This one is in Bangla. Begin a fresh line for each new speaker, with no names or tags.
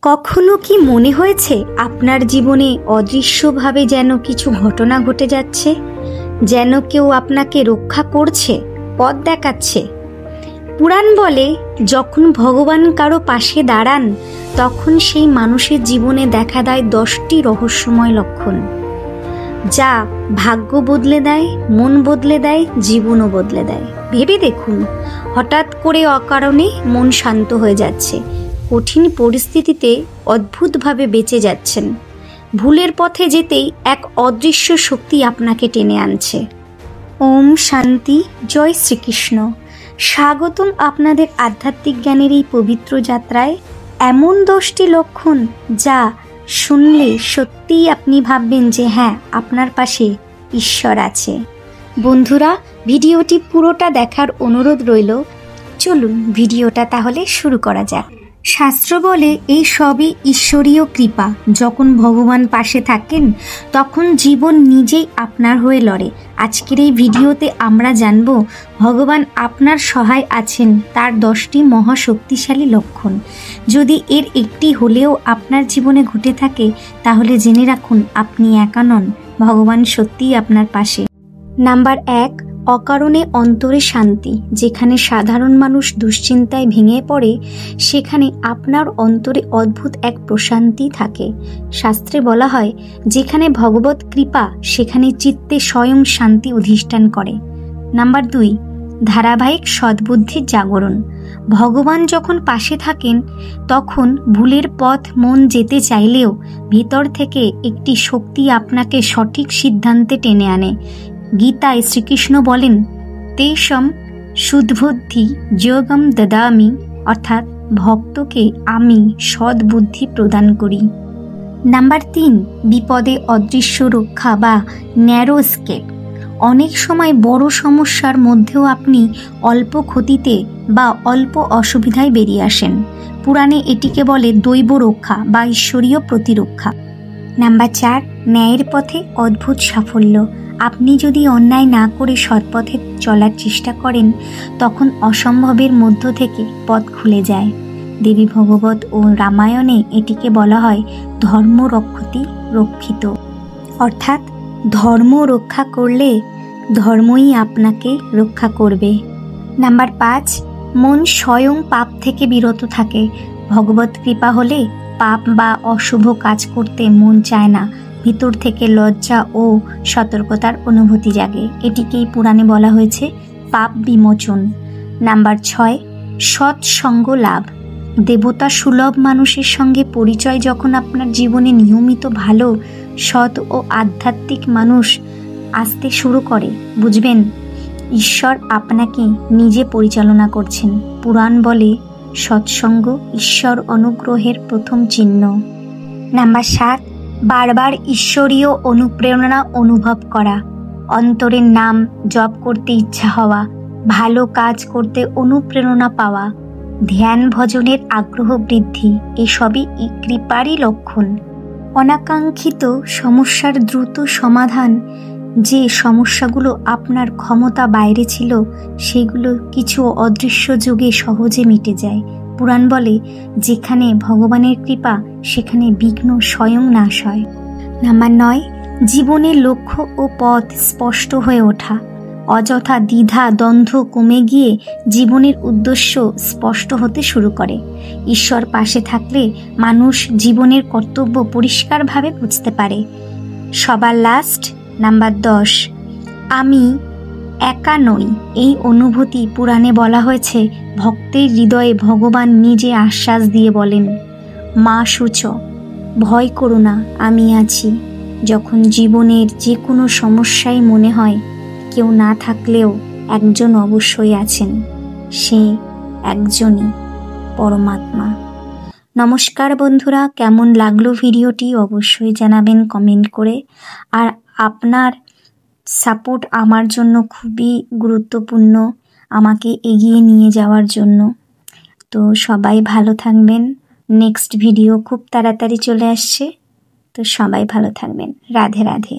কখনো কি মনে হয়েছে আপনার জীবনে অদৃশ্যভাবে যেন কিছু ঘটনা ঘটে যাচ্ছে, যেন কেউ আপনাকে রক্ষা করছে, পথ দেখাচ্ছে? পুরাণ বলে, যখন ভগবান কারো পাশে দাঁড়ান তখন সেই মানুষের জীবনে দেখা দেয় 10টি রহস্যময় লক্ষণ, যা ভাগ্য বদলে দেয়, মন বদলে দেয়, জীবনও বদলে দেয়। ভেবে দেখুন, হঠাৎ করে অকারণে মন শান্ত হয়ে যাচ্ছে, কঠিন পরিস্থিতিতে অদ্ভুতভাবে বেঁচে যাচ্ছেন, ভুলের পথে যেতেই এক অদৃশ্য শক্তি আপনাকে টেনে আনছে। ওম শান্তি, জয় শ্রীকৃষ্ণ। স্বাগতম আপনাদের আধ্যাত্মিক জ্ঞানের এই পবিত্র যাত্রায়। এমন 10টি লক্ষণ যা শুনলে সত্যিই আপনি ভাববেন যে হ্যাঁ, আপনার পাশে ঈশ্বর আছে। বন্ধুরা, ভিডিওটি পুরোটা দেখার অনুরোধ রইল। চলুন ভিডিওটা তাহলে শুরু করা যাক। শাস্ত্র বলে, এই সবই ঈশ্বরীয় কৃপা। যখন ভগবান পাশে থাকেন তখন জীবন নিজেই আপনার হয়ে লড়ে। আজকের এই ভিডিওতে আমরা জানব ভগবান আপনার সহায় আছেন, তার 10টি মহাশক্তিশালী লক্ষণ। যদি এর একটি হলেও আপনার জীবনে ঘটে থাকে তাহলে জেনে রাখুন, আপনি একা নন, ভগবান সত্যিই আপনার পাশে। নাম্বার 1, অকারণে অন্তরে শান্তি। যেখানে সাধারণ মানুষ দুশ্চিন্তায় ভেঙে পড়ে, সেখানে আপনার অন্তরে অদ্ভুত এক প্রশান্তি থাকে। শাস্ত্রে বলা হয়, যেখানে ভগবত কৃপা সেখানে চিত্তে স্বয়ং শান্তি অধিষ্ঠান করে। নাম্বার 2, ধারাবাহিক সদ্বুদ্ধির জাগরণ। ভগবান যখন পাশে থাকেন তখন ভুলের পথ মন যেতে চাইলেও ভিতর থেকে একটি শক্তি আপনাকে সঠিক সিদ্ধান্তে টেনে আনে। গীতায় শ্রীকৃষ্ণ বলেন, তেষম সুদ্বুদ্ধি যোগম দদামি, অর্থাৎ ভক্তকে আমি সদ্বুদ্ধি প্রদান করি। নাম্বার 3, বিপদে অদৃশ্য রক্ষা বা ন্যারো স্কেপ। অনেক সময় বড় সমস্যার মধ্যেও আপনি অল্প ক্ষতিতে বা অল্প অসুবিধায় বেরিয়ে আসেন। পুরাণে এটিকে বলে দৈব রক্ষা বা ঈশ্বরীয় প্রতিরক্ষা। নাম্বার 4, ন্যায়ের পথে অদ্ভুত সাফল্য। আপনি যদি অন্যায় না করে সৎপথে চলার চেষ্টা করেন তখন অসম্ভবের মধ্য থেকে পথ খুলে যায়। দেবী ভগবত ও রামায়ণে এটিকে বলা হয় ধর্ম রক্ষতি রক্ষিত, অর্থাৎ ধর্ম রক্ষা করলে ধর্মই আপনাকে রক্ষা করবে। নাম্বার 5, মন স্বয়ং পাপ থেকে বিরত থাকে। ভগবত কৃপা হলে পাপ বা অশুভ কাজ করতে মন চায় না, ভিতর থেকে লজ্জা ও সতর্কতার অনুভূতি জাগে। এটিকেই পুরাণে বলা হয়েছে পাপ বিমোচন। নাম্বার 6, সৎসঙ্গ লাভ। দেবতা সুলভ মানুষের সঙ্গে পরিচয় যখন আপনার জীবনে নিয়মিত ভালো, সৎ ও আধ্যাত্মিক মানুষ আসতে শুরু করে, বুঝবেন ঈশ্বর আপনাকে নিজে পরিচালনা করছেন। পুরাণ বলে, সৎসঙ্গ ঈশ্বর অনুগ্রহের প্রথম চিহ্ন। নাম্বার 7, বারবার ঈশ্বরীয় অনুপ্রেরণা অনুভব করা। অন্তরের নাম জপ করতে ইচ্ছা হওয়া, ভালো কাজ করতে অনুপ্রেরণা পাওয়া, ধ্যান ভজনের আগ্রহ বৃদ্ধি, এসবই কৃপারই লক্ষণ। অনাকাঙ্ক্ষিত সমস্যার দ্রুত সমাধান। যে সমস্যাগুলো আপনার ক্ষমতা বাইরে ছিল সেগুলো কিছু অদৃশ্য যুগে সহজে মিটে যায়। পুরাণ বলে, যেখানে ভগবানের কৃপা সেখানে বিঘ্ন স্বয়ং নাশ হয়। নাম্বার 9, জীবনের লক্ষ্য ও পথ স্পষ্ট হয়ে ওঠা। অযথা দ্বিধা দ্বন্দ্ব কমে গিয়ে জীবনের উদ্দেশ্য স্পষ্ট হতে শুরু করে। ঈশ্বর পাশে থাকলে মানুষ জীবনের কর্তব্য পরিষ্কারভাবে বুঝতে পারে। সবার লাস্ট, নাম্বার 10, আমি একা নই। এই অনুভূতি পুরাণে বলা হয়েছে, ভক্তের হৃদয়ে ভগবান নিজে আশ্বাস দিয়ে বলেন, মা শুচ, ভয় করো না, আমি আছি। যখন জীবনের যে কোনো সমস্যাই মনে হয় কেউ না থাকলেও একজন অবশ্যই আছেন, সে একজনই পরমাত্মা। নমস্কার বন্ধুরা, কেমন লাগলো ভিডিওটি অবশ্যই জানাবেন কমেন্ট করে। আর আপনার সাপোর্ট আমার জন্য খুবই গুরুত্বপূর্ণ, আমাকে এগিয়ে নিয়ে যাওয়ার জন্য। তো সবাই ভালো থাকবেন। নেক্সট ভিডিও খুব তাড়াতাড়ি চলে আসছে, তো সবাই ভালো থাকবেন। রাধে রাধে।